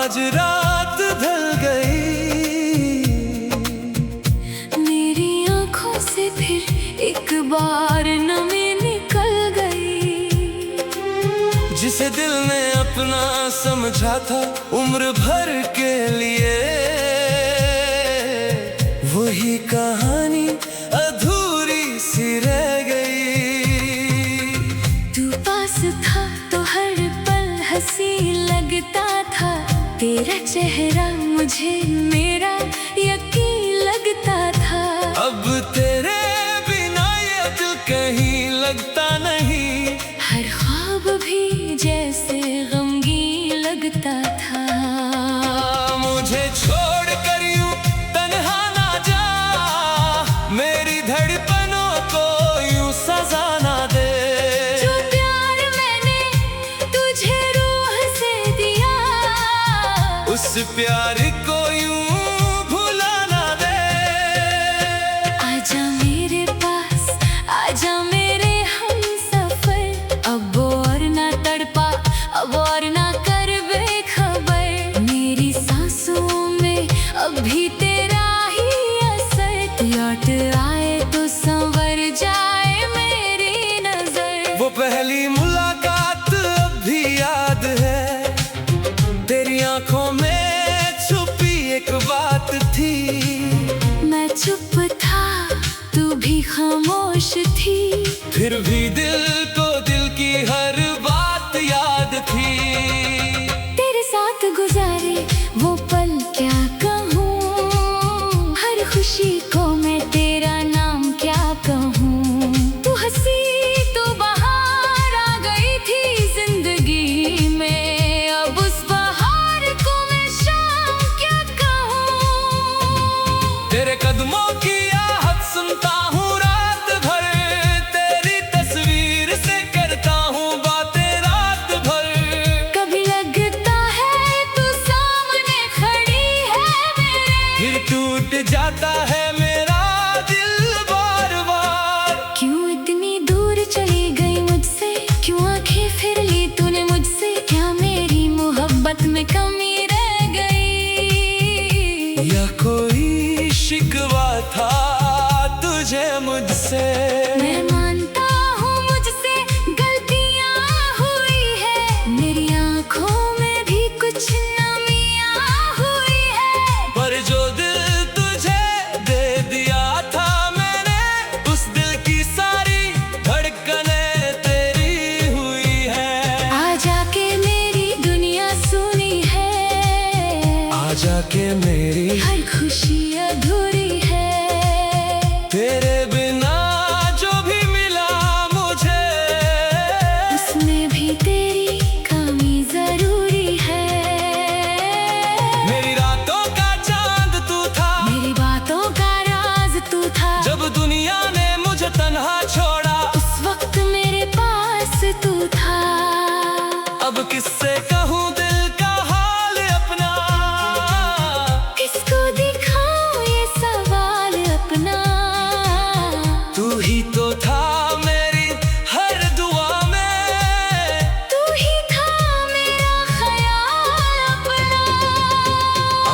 आज रात ढल गई, मेरी आंखों से फिर एक बार नमी निकल गई। जिसे दिल ने अपना समझा था उम्र भर के लिए, वही कहानी अधूरी सी रह गई। तू पास था तो हर पल हंसी लगता था, तेरा चेहरा मुझे मेरा यकीन लगता था। अब तेरे बिना ये दिल कहीं लगता नहीं, हर ख्वाब भी जैसे गमगीन लगता था। मुझे छोड़ कर यूं तन्हा ना जा, मेरी धड़कनों को यूं सजा ना दे। जो प्यार मैंने तुझे रूह से दिया, उस प्यार को यूं भुला ना दे। आजा मेरे पास, आजा मेरे हमसफर, अब और ना तड़पा, अब और ना कर बेखबर। मेरी सांसों में अभी तेरा ही असर, लौट आए तो संवर जाए मेरी नजर। वो पहली मुलाकात अब भी याद है, तेरी आंखों में छुपी एक बात थी। मैं चुप था, तू भी खामोश थी, फिर भी दिल को दिल की हर बात याद थी। तेरे साथ गुजारे वो पल क्या कहूँ, हर खुशी को मैं तेरा नाम क्या कहूँ। तू हंसी तू बाहर आ गई थी जिंदगी में, अब उस बहार को मैं शाम क्या कहूँ। तेरे कदमों की आहट सुनता हूँ रात भर, तेरी तस्वीर से करता हूँ बातें रात भर। कभी लगता है तू सामने खड़ी है मेरे, फिर टूट जाता है मेरा दिल बार बार। क्यों इतनी दूर चली गई मुझसे, क्यों आंखें फिर ली तूने मुझसे, क्या मेरी मोहब्बत में कमी रह गई। या कोई शिकवा था तुझे मुझसे। मैं मानता हूँ मुझसे गलतियाँ हुई है, मेरी आंखों में भी कुछ नमियाँ हुई है। पर जो दिल तुझे दे दिया था मैंने, उस दिल की सारी धड़कनें तेरी हुई है। आजा के मेरी दुनिया सुनी है, आजा के मेरी हर खुशी अधूरी है। तेरे बिना जो भी मिला मुझे, उसमें भी तेरी कमी जरूरी है। मेरी रातों का चांद तू था, मेरी बातों का राज तू था, जब दुनिया ने मुझे तन्हा छोड़ा, उस वक्त मेरे पास तू था। अब किससे कहूँ दिल का हाल अपना, किसको दिखाऊं ये सवाल अपना। तू ही तो था मेरी हर दुआ में, तू ही था मेरा ख्याल अपना।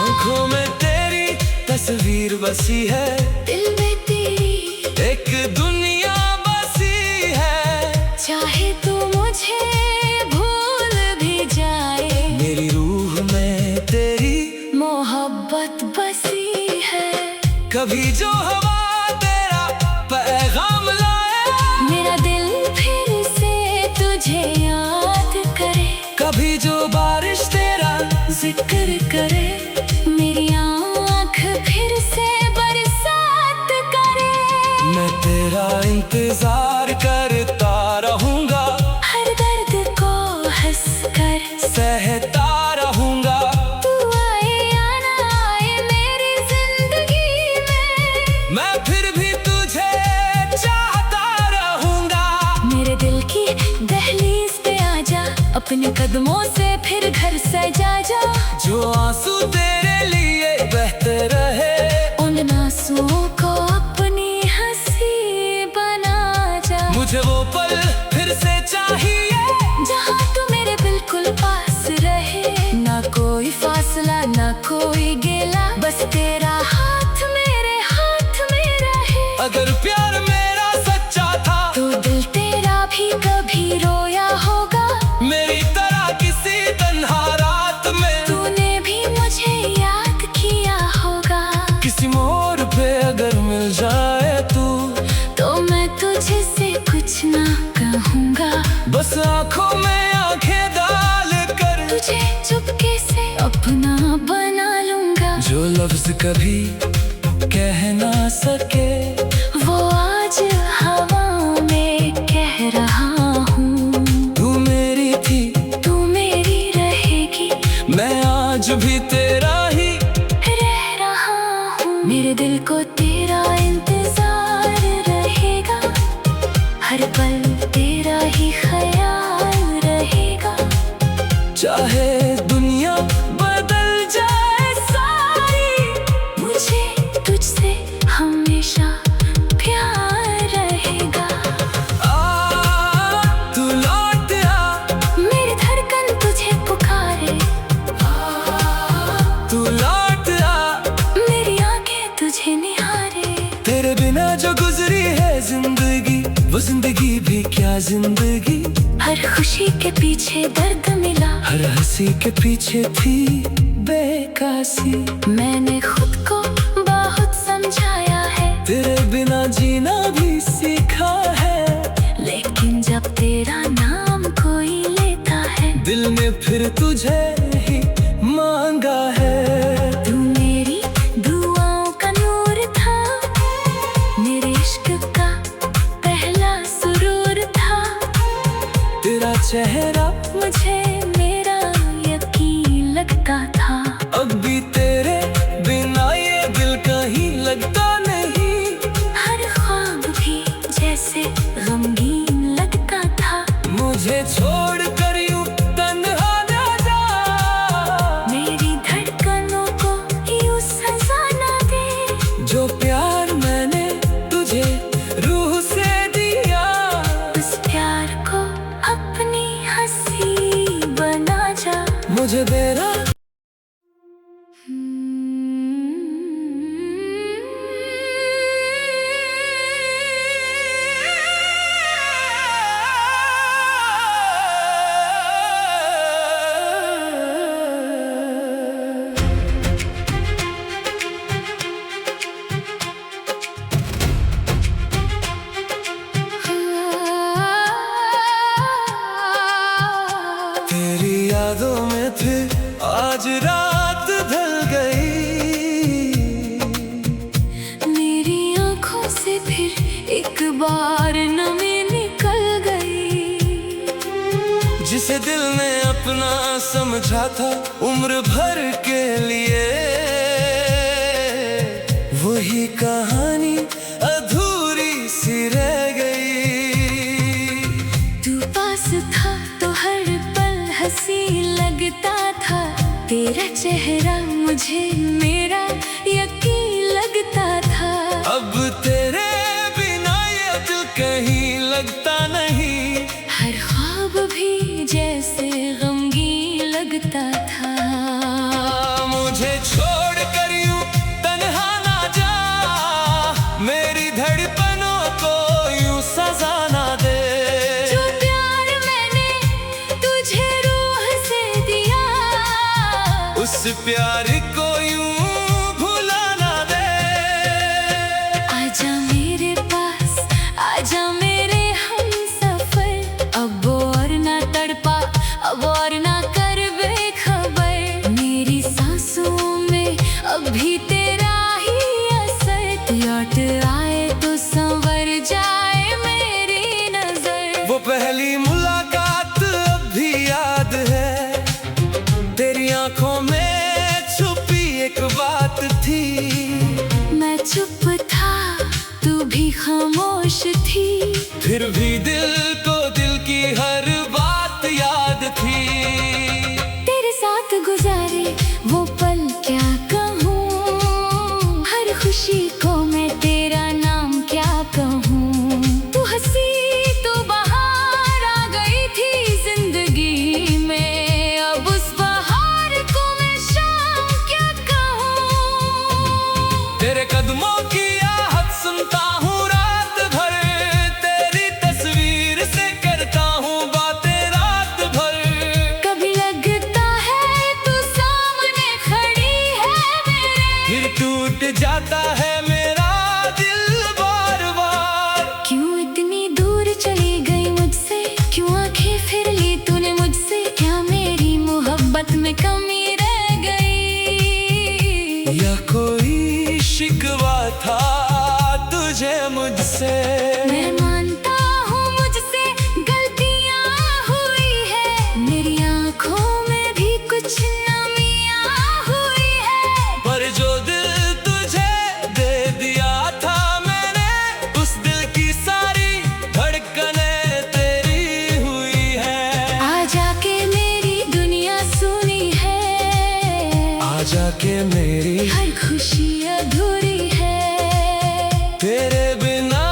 आंखों में तेरी तस्वीर बसी है, दिल में तेरी एक दुनिया बसी है। चाहे तो मुझे भूल भी जाए, मेरी रूह में तेरी मोहब्बत बसी है। कभी जो हवा तेरा पैगाम लाए, मेरा दिल फिर से तुझे याद करे, कभी जो बारिश तेरा जिक्र करे, मेरी आँख फिर से बरसात करे। मैं तेरा इंतजार करता रहूंगा, हर दर्द को हंस कर सहता रहूंगा। तू आए या ना आए मेरी जिंदगी में, मैं फिर भी तुझे चाहता रहूंगा। मेरे दिल की दहलीज पे आजा, अपने कदमों से फिर घर सजा जा। जो आंसू तेरे लिए बहते रहे, उन आंसुओं को अपनी हंसी बना जा। मुझे वो पल फिर से चाहिए, जहाँ तू मेरे बिल्कुल पास रहे, ना कोई फासला कोई गिला, बस तेरा हाथ मेरे हाथ में रहे। अगर प्यार मेरा सच्चा था तो दिल तेरा भी कभी रोया होगा, मेरी तरह किसी तन्हा रात में। तूने भी मुझे याद किया होगा। किसी मोड़ पे अगर मिल जाए तू, तो मैं तुझसे कुछ ना कहूँगा, बस आंखों में आंखें डाल कर तुझे चुपके से अपना बना लूँगा। जो लफ्ज कभी कह ना सके, वो आज हवा में कह रहा हूँ। तू मेरी थी, तू मेरी रहेगी, मैं आज भी तेरा ही रह रहा हूँ। मेरे दिल को तेरा इंतजार रहेगा, हर पल तेरा ही ख्याल रहेगा। चाहे दुनिया बदल जाए सारी, मुझे तुझसे हमेशा प्यार रहेगा। तू लौट आ, मेरी धड़कन तुझे पुकारे, तू लौट आ, मेरी आंखें तुझे निहारे। तेरे बिना जो गुजरी है जिंदगी, वो जिंदगी भी क्या जिंदगी। हर खुशी के पीछे दर्द मिला, हर हंसी के पीछे थी बेकासी। मैंने खुद को बहुत समझाया है, तेरे बिना जीना भी सीखा है। लेकिन जब तेरा नाम कोई लेता है, दिल ने फिर तुझे ही मांगा है। तू मेरी दुआओं का नूर था, मेरे इश्क का पहला सुरूर था। तेरा चेहरा मुझे मेरा यकीन लगता था, अब भी तेरे बिना ये दिल कहीं लगता नहीं। हर ख्वाब भी जैसे गमगीन लगता था। मुझे छोड़ कर यूं तन्हा ना जा, मेरी धड़कनों को यूं सजा ना दे। जो प्यार मैंने तुझे रूह से दिया, उस प्यार को अपनी हंसी बना जा। मुझे तेरा तेरी यादों में फिर आज रात ढल गई। मेरी आंखों से फिर एक बार नमी निकल गई। जिसे दिल ने अपना समझा था उम्र भर के लिए, वही कहानी अधूरी सी रह गई। तू पास था तो हर पल हंसी लगता था, तेरा चेहरा मुझे मेरा यकीन लगता था। अब तेरे बिना ये दिल कहीं लगता नहीं, हर ख्वाब भी जैसे गमगीन लगता था। मुझे छोड़ कर यूं तन्हा ना जा, मेरी धड़कनों को यूं सजा ना दे। जो प्यार मैंने तुझे रूह से दिया, उस प्यार को यूं भुला ना दे। आजा मेरे पास, आजा मेरे हमसफर। अब और ना तड़पा, अब और ना कर बेखबर। मेरी सांसों में अभी तेरा ही असर। तू लौट आए तो संवर जाए मेरी नजर। वो पहली मुलाकात अब भी याद है, तेरी आंखों में छुपी एक बात थी। मैं चुप था, तू भी खामोश थी, फिर भी दिल को दिल की हर बात याद थी। तेरे साथ गुजारे वो पल क्या कहूँ, हर खुशी को मैं तेरा नाम क्या कहूँ। तू हंसी तो बाहर आ गई थी जिंदगी में, अब उस बहार को मैं शाम क्या जाता है मेरा दिल बार बार। क्यों इतनी दूर चली गई मुझसे, क्यों आंखें फिर ली तूने मुझसे, क्या मेरी मोहब्बत में कमी रह गई, या कोई शिकवा था तुझे मुझसे। मैं मानता हूँ मुझसे गलतियाँ हुई है, मेरी आँखों में भी कुछ नमियाँ हुई है, पर जो दिल तुझे दे दिया था मैंने, उस दिल की सारी धड़कनें तेरी हुई है। आ जाके मेरी दुनिया सुनी है, आ जाके मेरी हर खुशी अधूरी है, तेरे बिना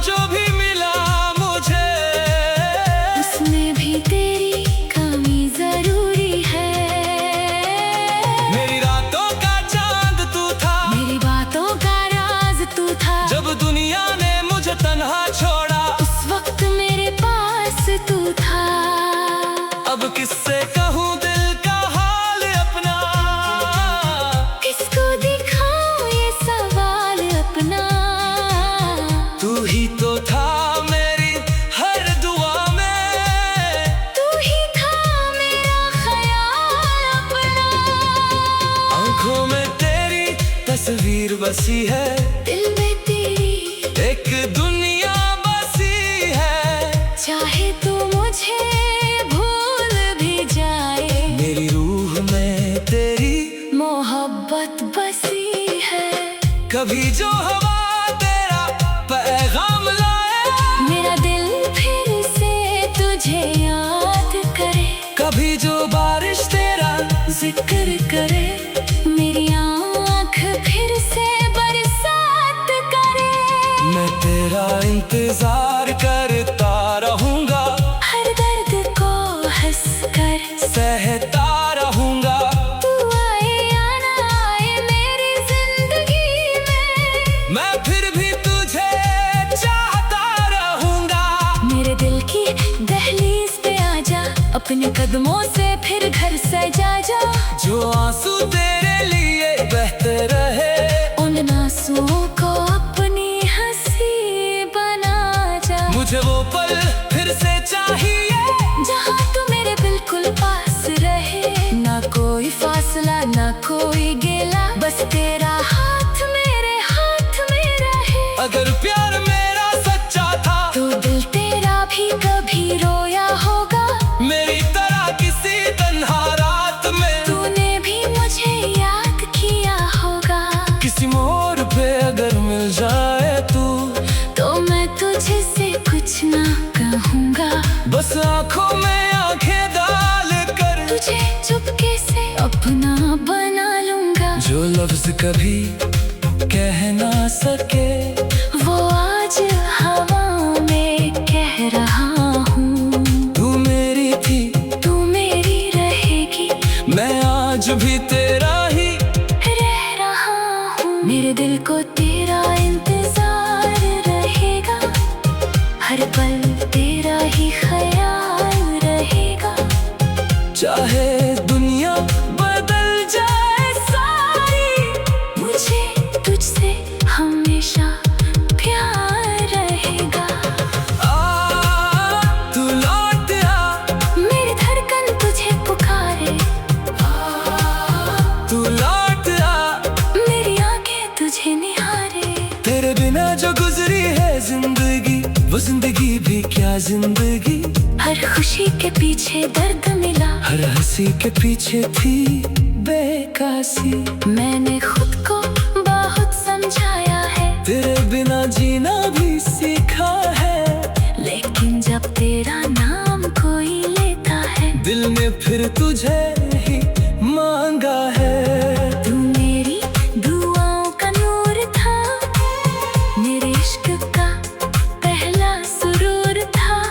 जो भी मिला मुझे, उसमें भी तेरी कमी जरूरी है। मेरी रातों का चांद तू था, मेरी बातों का राज तू था, जब दुनिया ने मुझे तन्हा छोड़ा, उस वक्त मेरे पास तू था। अब किससे कहूँ दिल का हाल अपना, किसको दिखाऊं ये सवाल अपना, तू ही तो था मेरी हर दुआ में, तू ही था मेरा ख्याल अपना। आंखों में तेरी तस्वीर बसी है, दिल में तेरी एक दुनिया बसी है, चाहे तू मुझे भूल भी जाए, मेरी रूह में तेरी मोहब्बत बसी है। कभी जो हवा तेरा पैगाम लाए, मेरा दिल फिर से तुझे याद करे, कभी जो बारिश तेरा जिक्र करे, मेरी आँख फिर से बरसात करे। मैं तेरा इंतजार करता रहूंगा, हर दर्द को हंस कर सहता रहूंगा, तू आए या ना आए मेरी जिंदगी में, मैं फिर भी तुझे चाहता रहूंगा। मेरे दिल की दहलीज पे आजा, अपने कदमों से फिर घर सजा जा, जो आंसू तेरे लिए बहते रहे, उन आंसुओं को अपनी हंसी बना जा। मुझे वो पल फिर से चाहिए, जहाँ तू मेरे बिल्कुल पास रहे, ना कोई फासला ना कोई गिला, बस तेरा हाथ मेरे हाथ में रहे। अगर प्यार मेरा सच्चा था, तो दिल तेरा भी कभी रोया होगा, मेरी तरह किसी तन्हा रात में, तूने भी मुझे याद किया होगा। किसी मोड़ पे अगर मिल जाए तू, तो मैं तुझसे कुछ ना कहूँगा, बस आंखों में आंखें डाल कर, तुझे चुपके से अपना बना लूँगा। जो लफ्ज कभी कह ना सके, वो आज हवाओं में कह रहा हूँ, तू मेरी थी तू मेरी रहेगी, मैं आज भी तेरा ही रह रहा हूँ। मेरे दिल को तेरा इंतजार रहेगा, हर पल तेरा ही ख्याल रहेगा, चाहे दुनिया बदल जाए सारी, मुझे तुझसे हमेशा प्यार रहेगा। तू लौट आ, मेरी धड़कन तुझे पुकारे, तू लौट आ, मेरी आंखें तुझे निहारे। तेरे बिना जो गुजरी है जिंदगी, वो जिंदगी भी क्या जिंदगी, हर खुशी के पीछे दर्द मिला, हर हंसी के पीछे थी बेकासी। मैंने खुद को बहुत समझाया है, तेरे बिना जीना भी सीखा है, लेकिन जब तेरा नाम कोई लेता है, दिल ने फिर तुझे ही मांगा है। तू मेरी दुआओं का नूर था, मेरे इश्क का पहला सुरूर था,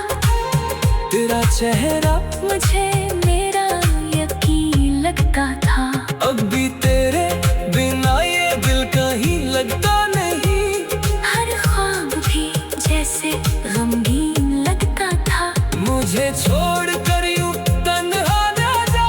तेरा चेहरा मुझे मेरा यकीन लगता था। अब भी तेरे बिना ये दिल कहीं लगता नहीं, हर ख्वाब भी जैसे गमगीन लगता था। मुझे छोड़ कर यूं तन्हा ना जा,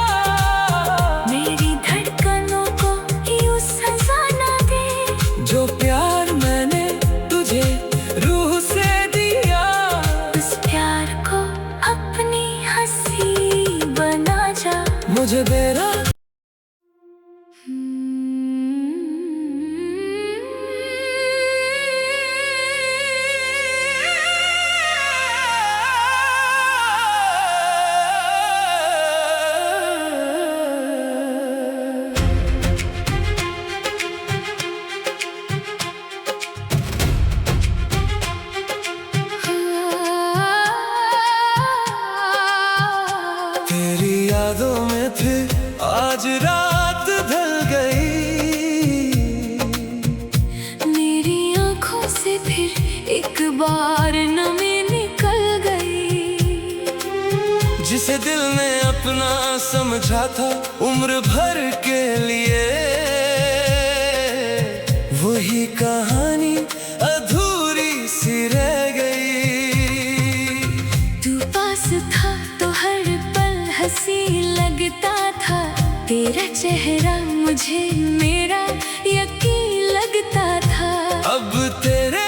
बार नमी निकल गई। जिसे दिल ने अपना समझा था उम्र भर के लिए, वही कहानी अधूरी सी रह गई। तू पास था तो हर पल हंसी लगता था, तेरा चेहरा मुझे मेरा यकीन लगता था। अब तेरे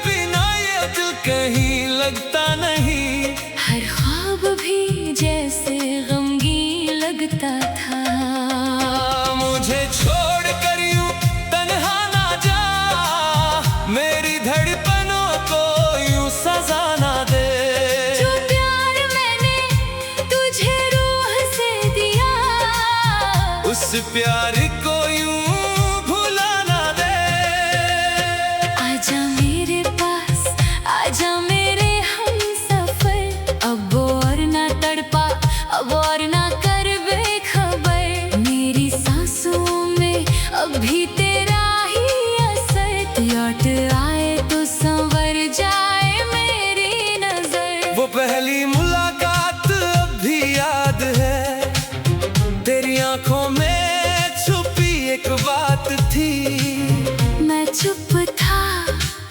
बिना ये दिल कहीं लगता नहीं, हर ख्वाब भी जैसे गमगीन लगता था। मुझे छोड़ कर यूं तन्हा ना जा, मेरी धड़कनों को यूं सजा ना दे। जो प्यार मैंने तुझे रूह से दिया, उस प्यार को यूं भुला ना दे। आजा मेरे पास, आजा मेरे हमसफर, अब और ना तड़पा, अब और ना कर बेखबर। मेरी सांसों में अब भी तेरा ही असर, लौट आए तो संवर जाए मेरी नजर। वो पहली मुलाकात अब भी याद है, तेरी आंखों में छुपी एक बात थी। मैं चुप था,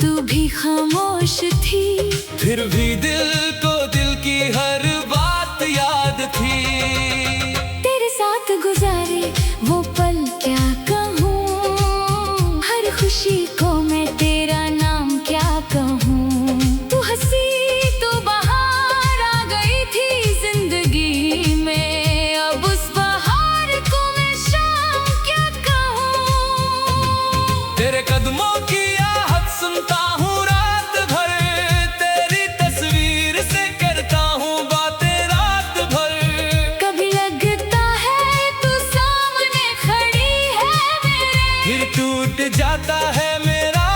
तू भी खामोश थी, फिर भी दिल को दिल की हर बात याद थी। तेरे साथ गुजारे वो पल क्या कहूँ, हर खुशी को मैं तेरा नाम क्या कहूँ। तू हंसी तो बाहर आ गई थी जिंदगी में, अब उस बहार को मैं शाम क्या कहूँ। तेरे कदमों की आहट सुनता हूँ रात भर, तेरी तस्वीर से करता हूँ बातें रात भर। कभी लगता है तू सामने खड़ी है मेरे, फिर टूट जाता है मेरा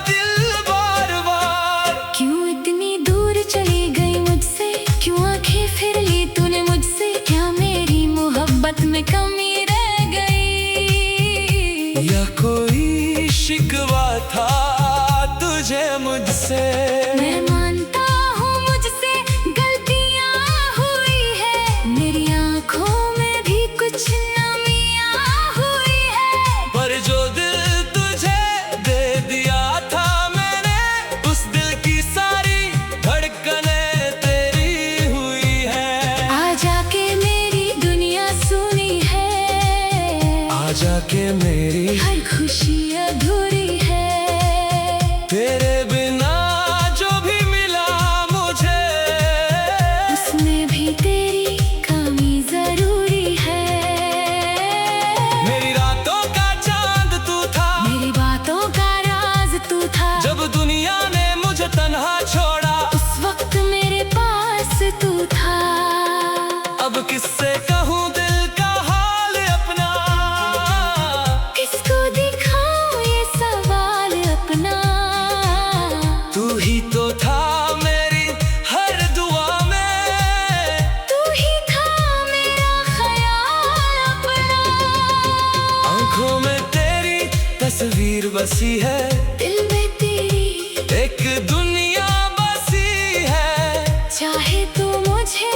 दिल बार बार। क्यों इतनी दूर चली गई मुझसे, क्यों आंखें फिर ली तूने मुझसे, क्या मेरी मोहब्बत में कमी रह गई। या कोई शिकवा था तुझे मुझसे। मैं मानता हूँ मुझसे गलतियाँ हुई है, मेरी आंखों में भी कुछ नमियाँ हुई है। पर जो दिल तुझे दे दिया था मैंने, उस दिल की सारी धड़कनें तेरी हुई है। आजा के मेरी दुनिया सुनी है, आजा के मेरी हर खुशी अधूरी है। तेरे बिना जो भी मिला मुझे, उसमें भी तेरी कमी जरूरी है। मेरी रातों का चांद तू था, मेरी बातों का राज तू था, जब दुनिया ने मुझे तन्हा छोड़ा, उस वक्त मेरे पास तू था। अब किससे कहूँ दिल का हाल अपना, किसको दिखाऊं ये सवाल अपना। तू ही तो था मेरी हर दुआ में, तू ही था मेरा ख्याल अपना। आंखों में तेरी तस्वीर बसी है, दिल में तेरी एक दुनिया बसी है। चाहे तू मुझे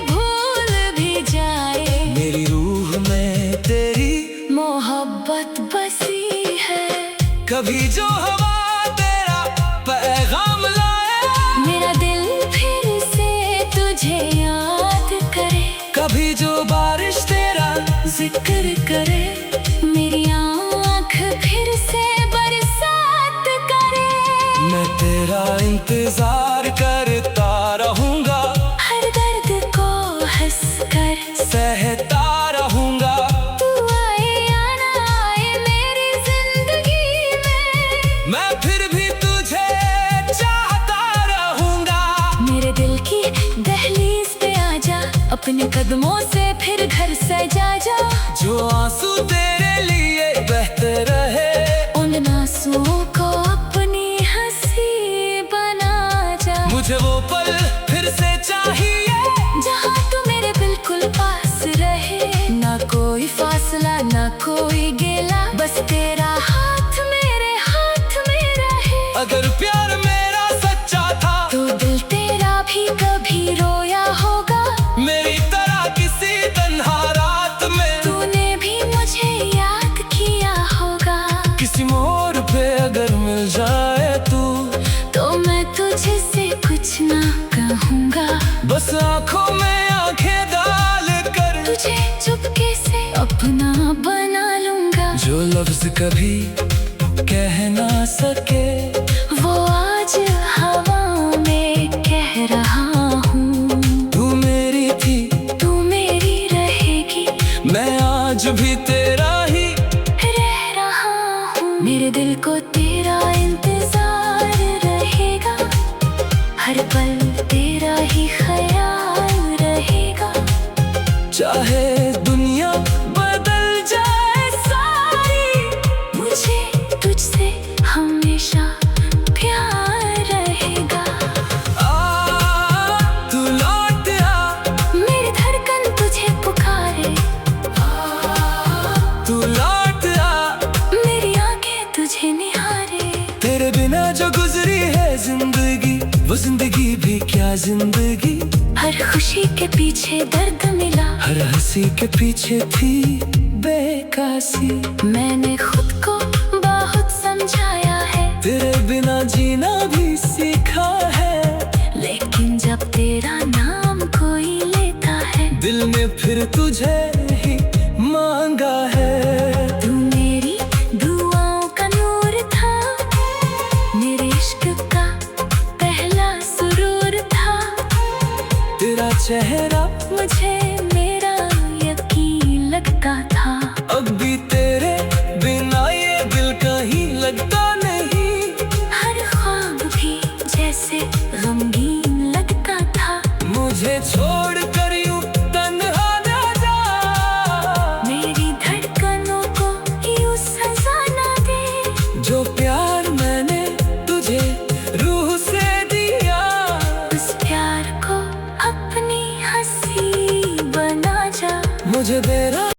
भूल भी जाए, मेरी रूह में तेरी मोहब्बत बसी है। कभी जो हवा तेरा पैगाम लाए, मेरा दिल फिर से तुझे याद करे, कभी जो बारिश तेरा जिक्र करे, मेरी आँख फिर से बरसात करे। मैं तेरा इंतजार करता रहूंगा, हर दर्द को हंस कर सहता रहूंगा। तू आए या ना आए मेरी जिंदगी में, मैं फिर भी तुझे चाहता रहूंगा। मेरे दिल की दहलीज पे आजा, अपने कदमों से फिर घर सजा जा। जो आंसू तेरे लिए बहते रहे, उन आंसुओं को अपनी हंसी बना जा। मुझे वो पल फिर से चाहिए, जहाँ तू मेरे बिल्कुल पास रहे, ना कोई फासला ना कोई गिला, बस तेरा हाथ मेरे हाथ में रहे। अगर प्यार मेरा सच्चा जो लफ्ज कभी कह ना सके वो आज हवा में कह रहा हूँ। तू मेरी थी, तू मेरी रहेगी, मैं आज भी तेरा ही रह रहा हूँ। मेरे दिल को तेरा इंतजार रहेगा, हर पल तेरा ही ख्याल रहेगा। चाहे दुनिया बदल जाए सारी, मुझे तुझसे हमेशा प्यार रहेगा। तू लौट आ, मेरी धड़कन तुझे पुकारे, तू लौट आ, मेरी आंखें तुझे निहारे। तेरे बिना जो गुजरी है जिंदगी, वो जिंदगी भी क्या जिंदगी। हर खुशी के पीछे दर्द मिला, हर हंसी के पीछे थी बेकासी। मैंने खुद को बहुत समझाया है, तेरे बिना जीना भी सीखा है। लेकिन जब तेरा नाम कोई लेता है, दिल में फिर तुझे